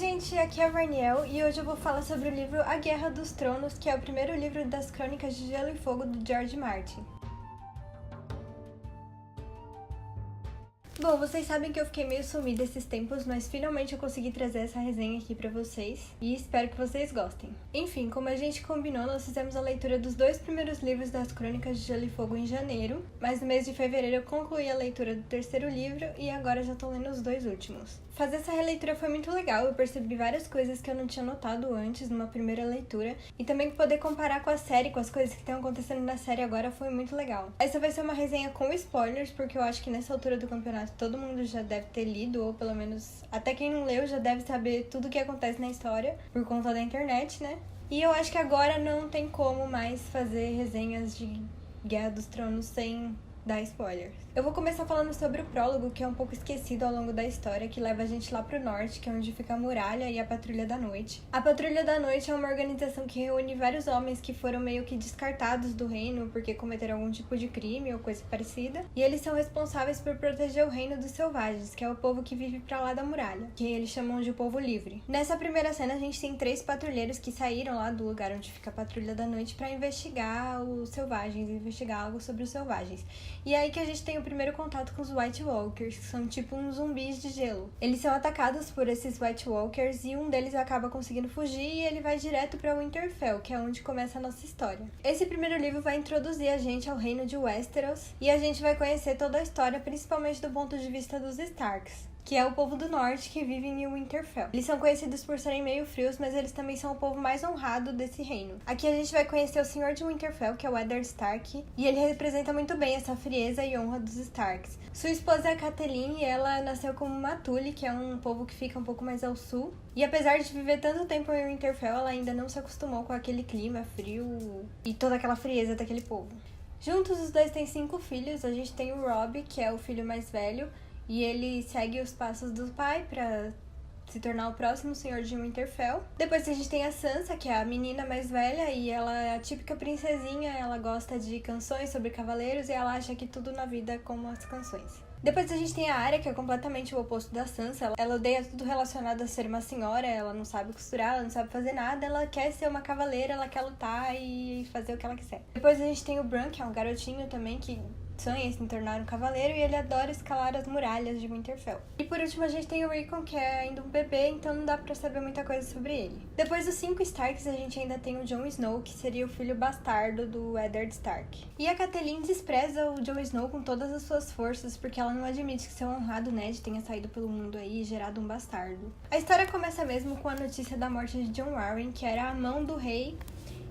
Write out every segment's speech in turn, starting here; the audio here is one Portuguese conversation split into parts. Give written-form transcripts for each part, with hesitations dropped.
gente, aqui é a Varniel e hoje eu vou falar sobre o livro A Guerra dos Tronos, que é o primeiro livro das Crônicas de Gelo e Fogo do George Martin. Bom, vocês sabem que eu fiquei meio sumida esses tempos, mas finalmente eu consegui trazer essa resenha aqui pra vocês e espero que vocês gostem. Enfim, como a gente combinou, nós fizemos a leitura dos 2 primeiros livros das Crônicas de Gelo e Fogo em janeiro, mas no mês de fevereiro eu concluí a leitura do 3º livro e agora já tô lendo os 2 últimos. Fazer essa releitura foi muito legal, eu percebi várias coisas que eu não tinha notado antes numa primeira leitura e também poder comparar com a série, com as coisas que estão acontecendo na série agora foi muito legal. Essa vai ser uma resenha com spoilers, porque eu acho que nessa altura do campeonato todo mundo já deve ter lido, ou pelo menos até quem não leu já deve saber tudo o que acontece na história por conta da internet, né? E eu acho que agora não tem como mais fazer resenhas de Guerra dos Tronos sem dar spoilers. Eu vou começar falando sobre o prólogo, que é um pouco esquecido ao longo da história, que leva a gente lá pro norte, que é onde fica a muralha e a Patrulha da Noite. A Patrulha da Noite é uma organização que reúne vários homens que foram meio que descartados do reino porque cometeram algum tipo de crime ou coisa parecida, e eles são responsáveis por proteger o reino dos selvagens, que é o povo que vive pra lá da muralha, que eles chamam de povo livre. Nessa primeira cena a gente tem 3 patrulheiros que saíram lá do lugar onde fica a Patrulha da Noite pra investigar os selvagens, investigar algo sobre os selvagens. E é aí que a gente tem o primeiro contato com os White Walkers, que são tipo uns zumbis de gelo. Eles são atacados por esses White Walkers e um deles acaba conseguindo fugir e ele vai direto pra Winterfell, que é onde começa a nossa história. Esse primeiro livro vai introduzir a gente ao reino de Westeros e a gente vai conhecer toda a história, principalmente do ponto de vista dos Starks, que é o povo do norte que vive em Winterfell. Eles são conhecidos por serem meio frios, mas eles também são o povo mais honrado desse reino. Aqui a gente vai conhecer o Senhor de Winterfell, que é o Eddard Stark, e ele representa muito bem essa frieza e honra dos Starks. Sua esposa é a Catelyn e ela nasceu como uma Tully, que é um povo que fica um pouco mais ao sul. E apesar de viver tanto tempo em Winterfell, ela ainda não se acostumou com aquele clima frio e toda aquela frieza daquele povo. Juntos, os dois têm 5 filhos. A gente tem o Robb, que é o filho mais velho, e ele segue os passos do pai pra se tornar o próximo senhor de Winterfell. Depois a gente tem a Sansa, que é a menina mais velha, e ela é a típica princesinha, ela gosta de canções sobre cavaleiros e ela acha que tudo na vida é como as canções. Depois a gente tem a Arya, que é completamente o oposto da Sansa. Ela odeia tudo relacionado a ser uma senhora, ela não sabe costurar, ela não sabe fazer nada, ela quer ser uma cavaleira, ela quer lutar e fazer o que ela quiser. Depois a gente tem o Bran, que é um garotinho também que sonha em se tornar um cavaleiro e ele adora escalar as muralhas de Winterfell. E por último a gente tem o Rickon, que é ainda um bebê, então não dá pra saber muita coisa sobre ele. Depois dos 5 Starks a gente ainda tem o Jon Snow, que seria o filho bastardo do Eddard Stark. E a Catelyn despreza o Jon Snow com todas as suas forças, porque ela não admite que seu honrado Ned tenha saído pelo mundo aí e gerado um bastardo. A história começa mesmo com a notícia da morte de Jon Arryn, que era a mão do rei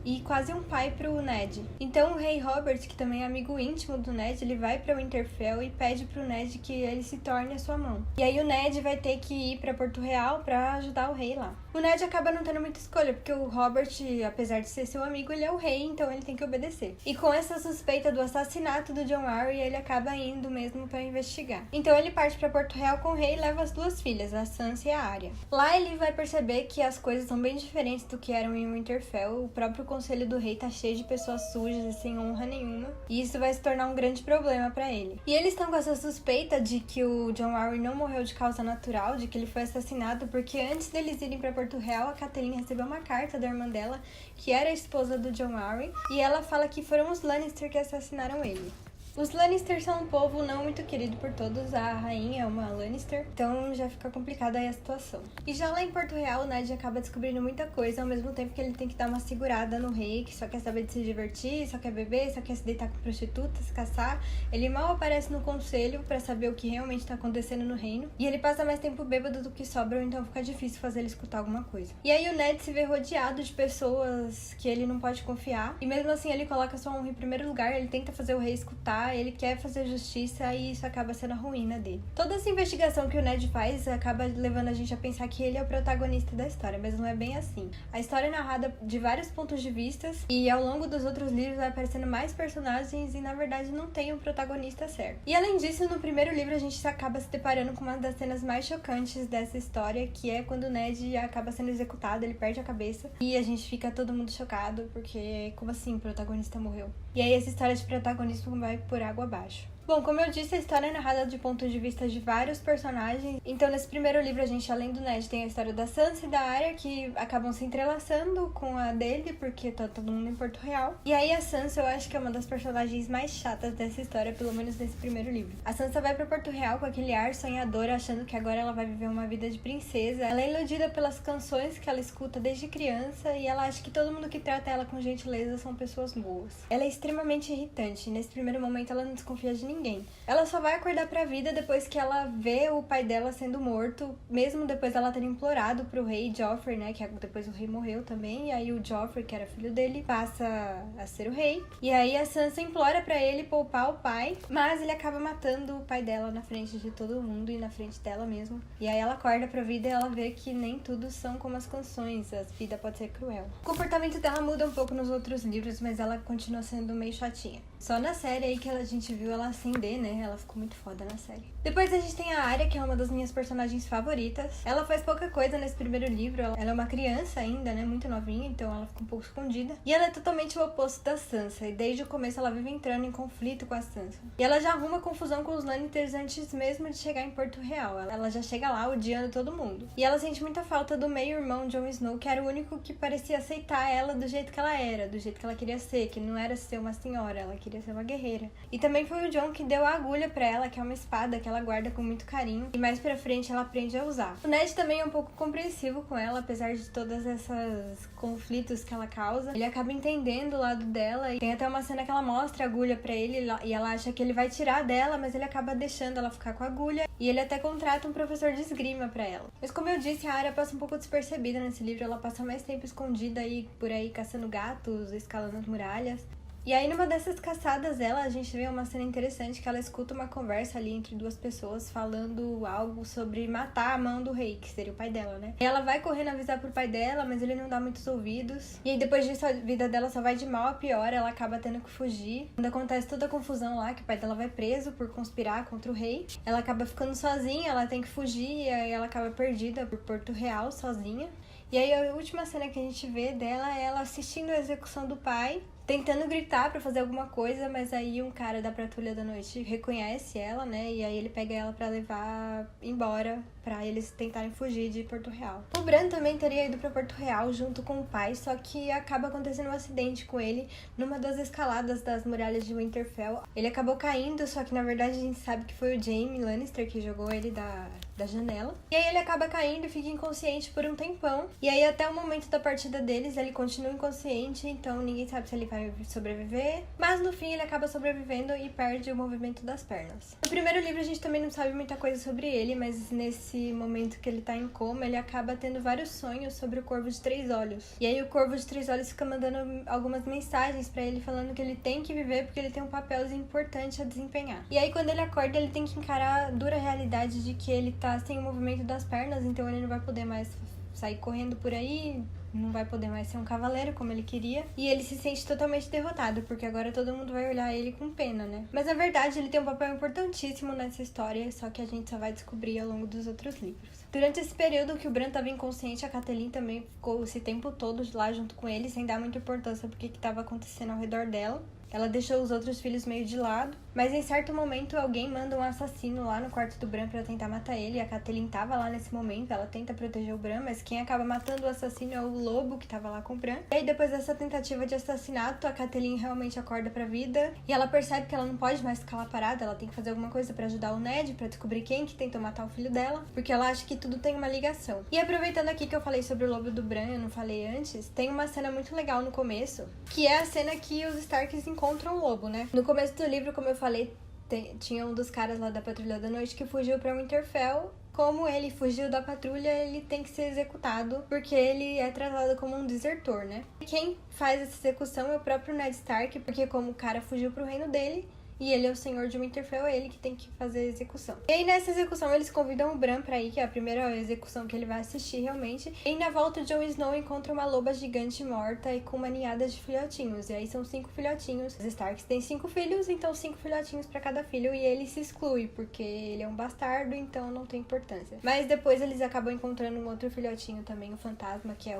e quase um pai pro Ned. Então o rei Robert, que também é amigo íntimo do Ned, ele vai pra Winterfell e pede pro Ned que ele se torne a sua mão. E aí o Ned vai ter que ir pra Porto Real pra ajudar o rei lá. O Ned acaba não tendo muita escolha, porque o Robert, apesar de ser seu amigo, ele é o rei, então ele tem que obedecer. E com essa suspeita do assassinato do Jon Arryn, ele acaba indo mesmo pra investigar. Então ele parte pra Porto Real com o rei e leva as 2 filhas, a Sansa e a Arya. Lá ele vai perceber que as coisas são bem diferentes do que eram em Winterfell. O próprio conselho do rei tá cheio de pessoas sujas e sem honra nenhuma, e isso vai se tornar um grande problema pra ele. E eles estão com essa suspeita de que o Jon Arryn não morreu de causa natural, de que ele foi assassinado, porque antes deles irem pra Porto Real, a Catelyn recebeu uma carta da irmã dela, que era a esposa do Jon Arryn, e ela fala que foram os Lannister que assassinaram ele. Os Lannister são um povo não muito querido por todos, a rainha é uma Lannister, então já fica complicada aí a situação. E já lá em Porto Real, o Ned acaba descobrindo muita coisa, ao mesmo tempo que ele tem que dar uma segurada no rei, que só quer saber de se divertir, só quer beber, só quer se deitar com prostitutas, caçar. Ele mal aparece no conselho pra saber o que realmente tá acontecendo no reino, e ele passa mais tempo bêbado do que sobra, então fica difícil fazer ele escutar alguma coisa. E aí o Ned se vê rodeado de pessoas que ele não pode confiar, e mesmo assim ele coloca sua honra em primeiro lugar, ele tenta fazer o rei escutar, ele quer fazer justiça e isso acaba sendo a ruína dele. Toda essa investigação que o Ned faz acaba levando a gente a pensar que ele é o protagonista da história, mas não é bem assim. A história é narrada de vários pontos de vista e ao longo dos outros livros vai aparecendo mais personagens e na verdade não tem um protagonista certo. E além disso, no primeiro livro a gente acaba se deparando com uma das cenas mais chocantes dessa história, que é quando o Ned acaba sendo executado, ele perde a cabeça e a gente fica todo mundo chocado porque como assim o protagonista morreu? E aí essa história de protagonismo vai por água abaixo. Bom, como eu disse, a história é narrada de pontos de vista de vários personagens. Então, nesse primeiro livro, a gente, além do Ned, tem a história da Sansa e da Arya, que acabam se entrelaçando com a dele, porque tá todo mundo em Porto Real. E aí, a Sansa, eu acho que é uma das personagens mais chatas dessa história, pelo menos nesse primeiro livro. A Sansa vai pra Porto Real com aquele ar sonhador, achando que agora ela vai viver uma vida de princesa. Ela é iludida pelas canções que ela escuta desde criança e ela acha que todo mundo que trata ela com gentileza são pessoas boas. Ela é extremamente irritante. Nesse primeiro momento, ela não desconfia de ninguém. Ela só vai acordar pra vida depois que ela vê o pai dela sendo morto, mesmo depois dela ter implorado pro rei Joffrey, né, que depois o rei morreu também, e aí o Joffrey, que era filho dele, passa a ser o rei. E aí a Sansa implora pra ele poupar o pai, mas ele acaba matando o pai dela na frente de todo mundo e na frente dela mesmo. E aí ela acorda pra vida e ela vê que nem tudo são como as canções, a vida pode ser cruel. O comportamento dela muda um pouco nos outros livros, mas ela continua sendo meio chatinha. Só na série aí que a gente viu ela acender, né? Ela ficou muito foda na série. Depois a gente tem a Arya, que é uma das minhas personagens favoritas. Ela faz pouca coisa nesse primeiro livro. Ela é uma criança ainda, né? Muito novinha, então ela fica um pouco escondida. E ela é totalmente o oposto da Sansa. E desde o começo ela vive entrando em conflito com a Sansa. E ela já arruma confusão com os Lannisters antes mesmo de chegar em Porto Real. Ela já chega lá odiando todo mundo. E ela sente muita falta do meio-irmão Jon Snow, que era o único que parecia aceitar ela do jeito que ela era, do jeito que ela queria ser, que não era ser uma senhora, ela queria ser uma guerreira. E também foi o Jon que deu a agulha pra ela, que é uma espada que ela guarda com muito carinho, e mais pra frente ela aprende a usar. O Ned também é um pouco compreensivo com ela, apesar de todas essas conflitos que ela causa. Ele acaba entendendo o lado dela, e tem até uma cena que ela mostra a agulha pra ele, e ela acha que ele vai tirar dela, mas ele acaba deixando ela ficar com a agulha, e ele até contrata um professor de esgrima pra ela. Mas como eu disse, a Arya passa um pouco despercebida nesse livro, ela passa mais tempo escondida aí, por aí, caçando gatos, escalando as muralhas. E aí, numa dessas caçadas dela, a gente vê uma cena interessante que ela escuta uma conversa ali entre duas pessoas falando algo sobre matar a mão do rei, que seria o pai dela, né? E ela vai correndo avisar pro pai dela, mas ele não dá muitos ouvidos. E aí, depois disso, a vida dela só vai de mal a pior, ela acaba tendo que fugir. Quando acontece toda a confusão lá, que o pai dela vai preso por conspirar contra o rei, ela acaba ficando sozinha, ela tem que fugir, e aí ela acaba perdida por Porto Real, sozinha. E aí, a última cena que a gente vê dela é ela assistindo a execução do pai, tentando gritar pra fazer alguma coisa, mas aí um cara da Patrulha da Noite reconhece ela, né? E aí ele pega ela pra levar embora, pra eles tentarem fugir de Porto Real. O Bran também teria ido pra Porto Real junto com o pai, só que acaba acontecendo um acidente com ele numa das escaladas das muralhas de Winterfell. Ele acabou caindo, só que na verdade a gente sabe que foi o Jaime Lannister que jogou ele da janela. E aí ele acaba caindo e fica inconsciente por um tempão. E aí até o momento da partida deles, ele continua inconsciente, então ninguém sabe se ele vai sobreviver. Mas no fim ele acaba sobrevivendo e perde o movimento das pernas. No primeiro livro a gente também não sabe muita coisa sobre ele, mas nesse momento que ele tá em coma, ele acaba tendo vários sonhos sobre o Corvo de Três Olhos. E aí o Corvo de Três Olhos fica mandando algumas mensagens pra ele, falando que ele tem que viver porque ele tem um papel importante a desempenhar. E aí quando ele acorda, ele tem que encarar a dura realidade de que ele tá sem o movimento das pernas, então ele não vai poder mais sair correndo por aí, não vai poder mais ser um cavaleiro como ele queria. E ele se sente totalmente derrotado, porque agora todo mundo vai olhar ele com pena, né? Mas na verdade ele tem um papel importantíssimo nessa história, só que a gente só vai descobrir ao longo dos outros livros. Durante esse período que o Bran estava inconsciente, a Catelyn também ficou esse tempo todo lá junto com ele, sem dar muita importância porque que estava acontecendo ao redor dela. Ela deixou os outros filhos meio de lado, mas em certo momento alguém manda um assassino lá no quarto do Bran pra tentar matar ele. A Catelyn tava lá nesse momento, ela tenta proteger o Bran, mas quem acaba matando o assassino é o lobo que tava lá com o Bran. E aí depois dessa tentativa de assassinato, a Catelyn realmente acorda pra vida e ela percebe que ela não pode mais ficar lá parada, ela tem que fazer alguma coisa pra ajudar o Ned, pra descobrir quem que tentou matar o filho dela, porque ela acha que tudo tem uma ligação. E aproveitando aqui que eu falei sobre o lobo do Bran, eu não falei antes, tem uma cena muito legal no começo, que é a cena que os Starks encontram o lobo, né? No começo do livro, como eu falei, tinha um dos caras lá da Patrulha da Noite que fugiu pra Winterfell. Como ele fugiu da patrulha, ele tem que ser executado, porque ele é tratado como um desertor, né? E quem faz essa execução é o próprio Ned Stark, porque como o cara fugiu pro reino dele, e ele é o senhor de Winterfell, é ele que tem que fazer a execução. E aí nessa execução eles convidam o Bran pra ir, que é a primeira execução que ele vai assistir realmente. E na volta o Jon Snow encontra uma loba gigante morta e com uma ninhada de filhotinhos. E aí são 5 filhotinhos. Os Starks têm 5 filhos, então 5 filhotinhos pra cada filho. E ele se exclui, porque ele é um bastardo, então não tem importância. Mas depois eles acabam encontrando um outro filhotinho também, o Fantasma, que é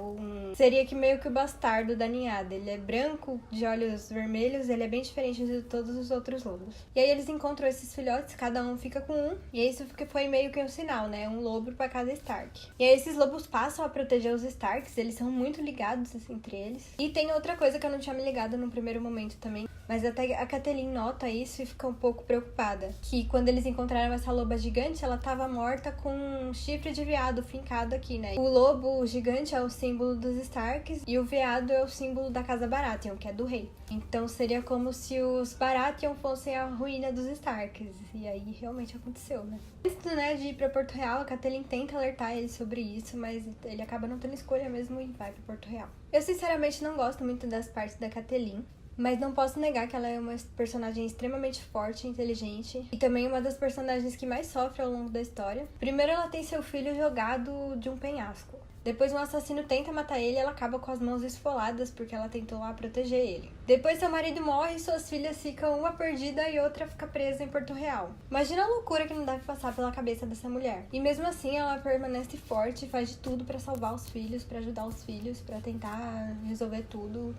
seria que meio que o bastardo da ninhada. Ele é branco, de olhos vermelhos, ele é bem diferente de todos os outros lobos. lobos. E aí eles encontram esses filhotes, cada um fica com um, e isso foi meio que um sinal, né? Um lobo pra cada Stark. E aí esses lobos passam a proteger os Starks, eles são muito ligados assim, entre eles. E tem outra coisa que eu não tinha me ligado no primeiro momento também, mas até a Catelyn nota isso e fica um pouco preocupada, que quando eles encontraram essa loba gigante, ela tava morta com um chifre de veado fincado aqui, né? O lobo gigante é o símbolo dos Starks e o veado é o símbolo da casa Baratheon, que é do rei. Então seria como se os Baratheon fossem a ruína dos Starks. E aí realmente aconteceu, né? Antes, né, de ir pra Porto Real, a Catelyn tenta alertar ele sobre isso, mas ele acaba não tendo escolha mesmo e vai pra Porto Real. Eu sinceramente não gosto muito das partes da Catelyn, mas não posso negar que ela é uma personagem extremamente forte e inteligente, e também uma das personagens que mais sofre ao longo da história. Primeiro, ela tem seu filho jogado de um penhasco. Depois um assassino tenta matar ele e ela acaba com as mãos esfoladas porque ela tentou lá proteger ele. Depois seu marido morre e suas filhas ficam uma perdida e outra fica presa em Porto Real. Imagina a loucura que não deve passar pela cabeça dessa mulher. E mesmo assim ela permanece forte e faz de tudo pra salvar os filhos, pra ajudar os filhos, pra tentar resolver tudo.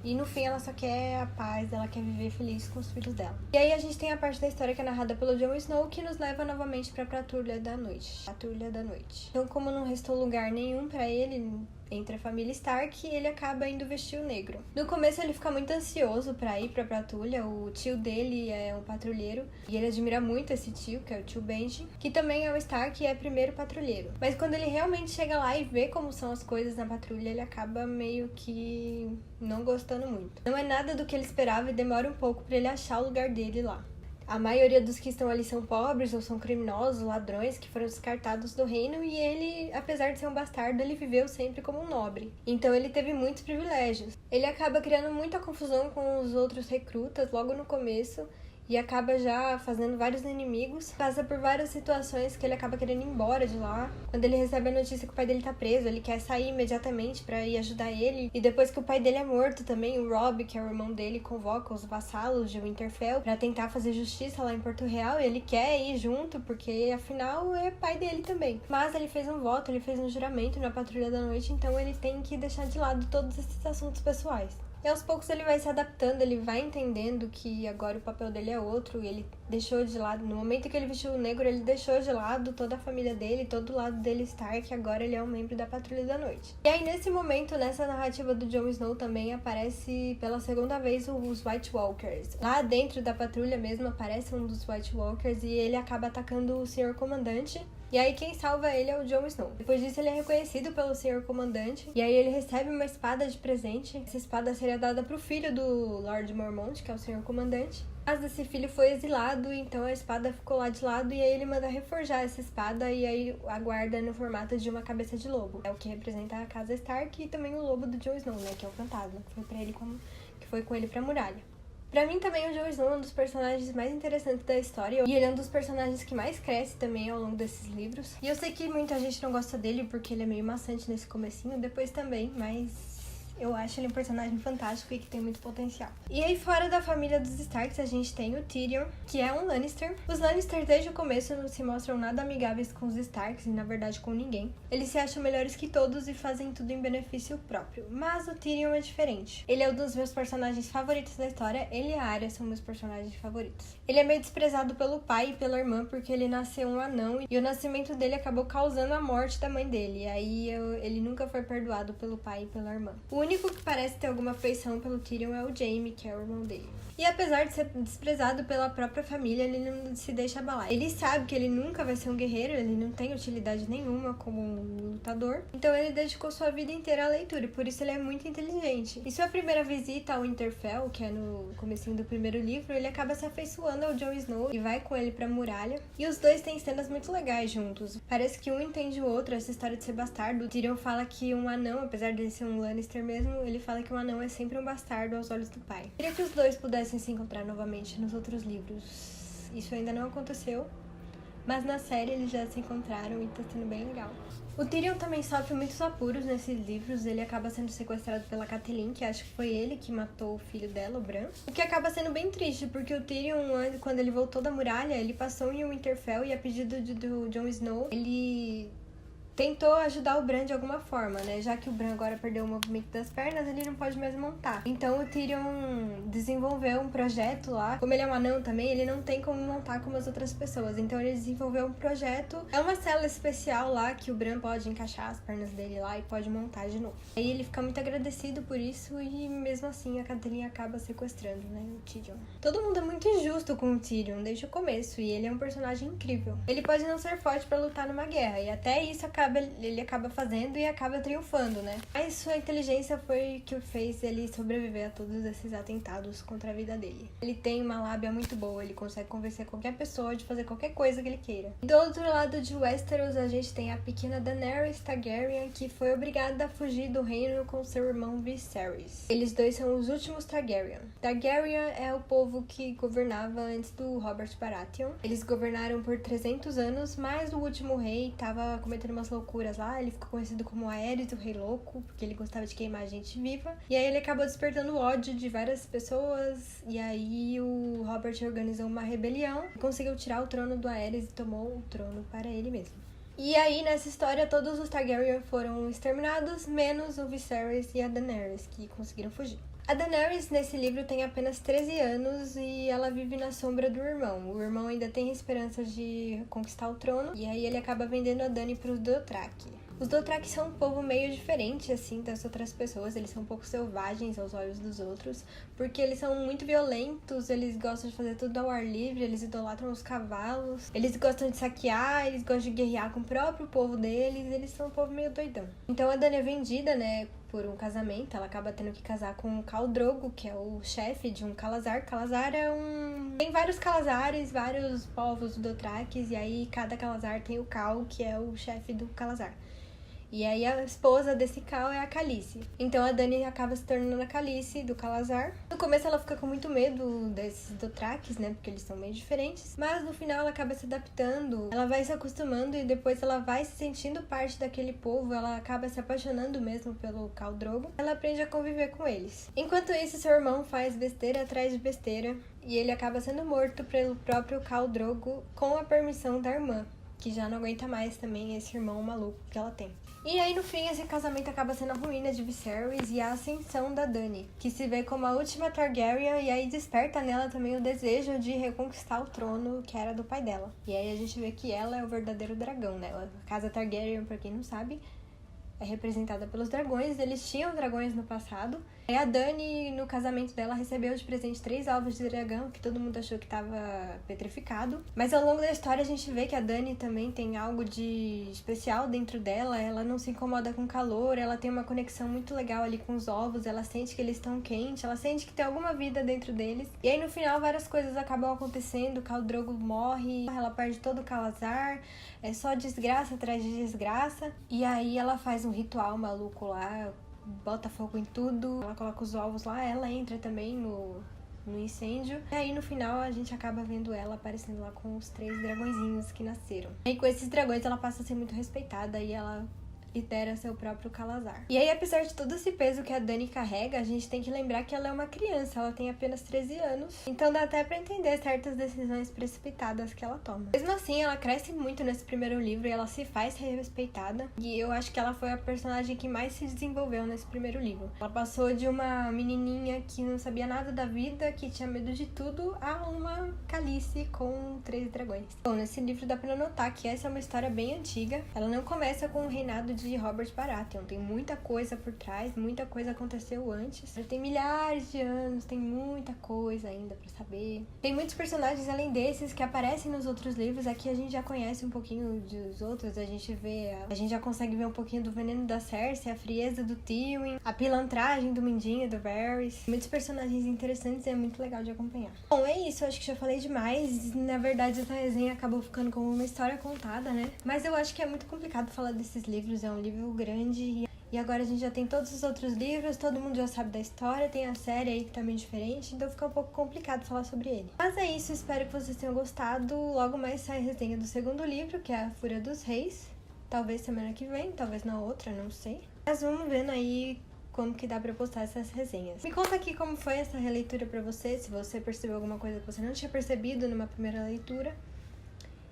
E no fim ela só quer a paz, ela quer viver feliz com os filhos dela. E aí a gente tem a parte da história que é narrada pelo Jon Snow, que nos leva novamente pra Patrulha da Noite. Patrulha da Noite. Então, como não restou lugar nenhum pra ele entre a família Stark, ele acaba indo vestir o negro. No começo ele fica muito ansioso pra ir pra patrulha, o tio dele é um patrulheiro, e ele admira muito esse tio, que é o tio Benji, que também é um Stark e é primeiro patrulheiro. Mas quando ele realmente chega lá e vê como são as coisas na patrulha, ele acaba meio que não gostando muito. Não é nada do que ele esperava e demora um pouco pra ele achar o lugar dele lá. A maioria dos que estão ali são pobres ou são criminosos, ladrões que foram descartados do reino, e ele, apesar de ser um bastardo, ele viveu sempre como um nobre. Então ele teve muitos privilégios. Ele acaba criando muita confusão com os outros recrutas logo no começo e acaba já fazendo vários inimigos. Passa por várias situações que ele acaba querendo ir embora de lá. Quando ele recebe a notícia que o pai dele tá preso, ele quer sair imediatamente pra ir ajudar ele. E depois que o pai dele é morto também, o Robb, que é o irmão dele, convoca os vassalos de Winterfell pra tentar fazer justiça lá em Porto Real. E ele quer ir junto, porque afinal é pai dele também. Mas ele fez um voto, ele fez um juramento na Patrulha da Noite, então ele tem que deixar de lado todos esses assuntos pessoais. E aos poucos ele vai se adaptando, ele vai entendendo que agora o papel dele é outro, e ele deixou de lado, no momento que ele vestiu o negro, ele deixou de lado toda a família dele, todo o lado dele Stark, agora ele é um membro da Patrulha da Noite. E aí nesse momento, nessa narrativa do Jon Snow também aparece pela segunda vez os White Walkers. Lá dentro da patrulha mesmo aparece um dos White Walkers e ele acaba atacando o Senhor Comandante. E aí quem salva ele é o Jon Snow. Depois disso ele é reconhecido pelo Senhor Comandante. E aí ele recebe uma espada de presente. Essa espada seria dada pro filho do Lord Mormont, que é o Senhor Comandante. Mas esse filho foi exilado, então a espada ficou lá de lado. E aí ele manda reforjar essa espada e aí a guarda no formato de uma cabeça de lobo. É o que representa a casa Stark e também o lobo do Jon Snow, né? Que é o fantasma, que foi com ele pra muralha. Pra mim também o Jon Snow é um dos personagens mais interessantes da história, e ele é um dos personagens que mais cresce também ao longo desses livros. E eu sei que muita gente não gosta dele porque ele é meio maçante nesse comecinho, depois também, mas eu acho ele um personagem fantástico e que tem muito potencial. E aí fora da família dos Starks a gente tem o Tyrion, que é um Lannister. Os Lannisters desde o começo não se mostram nada amigáveis com os Starks e na verdade com ninguém. Eles se acham melhores que todos e fazem tudo em benefício próprio. Mas o Tyrion é diferente. Ele é um dos meus personagens favoritos da história, ele e a Arya são meus personagens favoritos. Ele é meio desprezado pelo pai e pela irmã porque ele nasceu um anão e o nascimento dele acabou causando a morte da mãe dele. E aí ele nunca foi perdoado pelo pai e pela irmã. O único que parece ter alguma afeição pelo Tyrion é o Jaime, que é o irmão dele. E apesar de ser desprezado pela própria família, ele não se deixa abalar. Ele sabe que ele nunca vai ser um guerreiro, ele não tem utilidade nenhuma como um lutador. Então ele dedicou sua vida inteira à leitura, e por isso ele é muito inteligente. Em sua primeira visita ao Winterfell, que é no comecinho do primeiro livro, ele acaba se afeiçoando ao Jon Snow e vai com ele pra muralha. E os dois têm cenas muito legais juntos. Parece que um entende o outro, essa história de ser bastardo. O Tyrion fala que um anão, apesar de ele ser um Lannister mesmo, ele fala que um anão é sempre um bastardo aos olhos do pai. Queria que os dois pudessem se encontrar novamente nos outros livros. Isso ainda não aconteceu, mas na série eles já se encontraram e tá sendo bem legal. O Tyrion também sofre muitos apuros nesses livros. Ele acaba sendo sequestrado pela Catelyn, que acho que foi ele que matou o filho dela, o Bran. O que acaba sendo bem triste, porque o Tyrion, quando ele voltou da muralha, ele passou em Winterfell e a pedido do Jon Snow, ele tentou ajudar o Bran de alguma forma, né? Já que o Bran agora perdeu o movimento das pernas, ele não pode mais montar. Então o Tyrion desenvolveu um projeto lá. Como ele é um anão também, ele não tem como montar como as outras pessoas. Então ele desenvolveu um projeto. É uma célula especial lá que o Bran pode encaixar as pernas dele lá e pode montar de novo. Aí ele fica muito agradecido por isso e mesmo assim a Catelyn acaba sequestrando, né, o Tyrion. Todo mundo é muito injusto com o Tyrion desde o começo e ele é um personagem incrível. Ele pode não ser forte pra lutar numa guerra e até isso ele acaba fazendo e acaba triunfando, né? Mas sua inteligência foi que o fez ele sobreviver a todos esses atentados contra a vida dele. Ele tem uma lábia muito boa, ele consegue convencer qualquer pessoa de fazer qualquer coisa que ele queira. Do outro lado de Westeros, a gente tem a pequena Daenerys Targaryen, que foi obrigada a fugir do reino com seu irmão Viserys. Eles dois são os últimos Targaryen. Targaryen é o povo que governava antes do Robert Baratheon. Eles governaram por 300 anos, mas o último rei tava cometendo umas loucuras lá. Ele ficou conhecido como Aerys, o Rei Louco, porque ele gostava de queimar gente viva. E aí ele acabou despertando ódio de várias pessoas. E aí o Robert organizou uma rebelião, conseguiu tirar o trono do Aerys e tomou o trono para ele mesmo. E aí, nessa história, todos os Targaryen foram exterminados, menos o Viserys e a Daenerys, que conseguiram fugir. A Daenerys, nesse livro, tem apenas 13 anos e ela vive na sombra do irmão. O irmão ainda tem esperança de conquistar o trono, e aí ele acaba vendendo a Dany para os Dothraki. Os Dothraki são um povo meio diferente, assim, das outras pessoas. Eles são um pouco selvagens aos olhos dos outros, porque eles são muito violentos, eles gostam de fazer tudo ao ar livre, eles idolatram os cavalos, eles gostam de saquear, eles gostam de guerrear com o próprio povo deles, eles são um povo meio doidão. Então a Dany é vendida, né, por um casamento, ela acaba tendo que casar com o Khal Drogo, que é o chefe de um Khalasar. Khalasar é tem vários Khalasares, vários povos Dothrakis, e aí cada Khalasar tem o Khal, que é o chefe do Khalasar. E aí a esposa desse Khal é a Khaleesi. Então a Dany acaba se tornando a Khaleesi do Khalasar. No começo ela fica com muito medo desses Dothrakis, né? Porque eles são meio diferentes. Mas no final ela acaba se adaptando. Ela vai se acostumando e depois ela vai se sentindo parte daquele povo. Ela acaba se apaixonando mesmo pelo Khal Drogo. Ela aprende a conviver com eles. Enquanto isso, seu irmão faz besteira atrás de besteira. E ele acaba sendo morto pelo próprio Khal Drogo com a permissão da irmã, que já não aguenta mais também esse irmão maluco que ela tem. E aí, no fim, esse casamento acaba sendo a ruína de Viserys e a ascensão da Dany, que se vê como a última Targaryen, e aí desperta nela também o desejo de reconquistar o trono que era do pai dela. E aí a gente vê que ela é o verdadeiro dragão, né? A casa Targaryen, pra quem não sabe, é representada pelos dragões. Eles tinham dragões no passado. E a Dany, no casamento dela, recebeu de presente 3 ovos de dragão, que todo mundo achou que estava petrificado. Mas ao longo da história a gente vê que a Dany também tem algo de especial dentro dela. Ela não se incomoda com calor, ela tem uma conexão muito legal ali com os ovos, ela sente que eles estão quentes, ela sente que tem alguma vida dentro deles. E aí no final várias coisas acabam acontecendo, o Khal Drogo morre, ela perde todo o Khalasar, é só desgraça atrás de desgraça. E aí ela faz um ritual maluco lá, bota fogo em tudo, ela coloca os ovos lá, ela entra também no incêndio. E aí no final a gente acaba vendo ela aparecendo lá com os 3 dragõezinhos que nasceram. E com esses dragões ela passa a ser muito respeitada e ela lidera seu próprio Khalasar. E aí, apesar de todo esse peso que a Dany carrega, a gente tem que lembrar que ela é uma criança, ela tem apenas 13 anos, então dá até pra entender certas decisões precipitadas que ela toma. Mesmo assim, ela cresce muito nesse primeiro livro e ela se faz respeitada, e eu acho que ela foi a personagem que mais se desenvolveu nesse primeiro livro. Ela passou de uma menininha que não sabia nada da vida, que tinha medo de tudo, a uma Khaleesi com 3 dragões. Bom, nesse livro dá pra notar que essa é uma história bem antiga, ela não começa com o reinado de Robert Baratheon, tem muita coisa por trás, muita coisa aconteceu antes. Tem milhares de anos, tem muita coisa ainda pra saber. Tem muitos personagens além desses que aparecem nos outros livros, aqui a gente já conhece um pouquinho dos outros, a gente já consegue ver um pouquinho do veneno da Cersei, a frieza do Tywin, a pilantragem do Mindinho, do Varys. Muitos personagens interessantes e é muito legal de acompanhar. Bom, é isso, acho que já falei demais. Na verdade, essa resenha acabou ficando como uma história contada, né? Mas eu acho que é muito complicado falar desses livros, é um livro grande e agora a gente já tem todos os outros livros, todo mundo já sabe da história, tem a série aí que tá bem diferente, então fica um pouco complicado falar sobre ele. Mas é isso, espero que vocês tenham gostado. Logo mais sai a resenha do segundo livro, que é A Fúria dos Reis. Talvez semana que vem, talvez na outra, não sei. Mas vamos vendo aí como que dá pra postar essas resenhas. Me conta aqui como foi essa releitura pra você, se você percebeu alguma coisa que você não tinha percebido numa primeira leitura.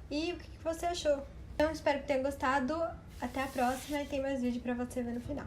E o que você achou. Então, espero que tenha gostado. Até a próxima e tem mais vídeo pra você ver no final.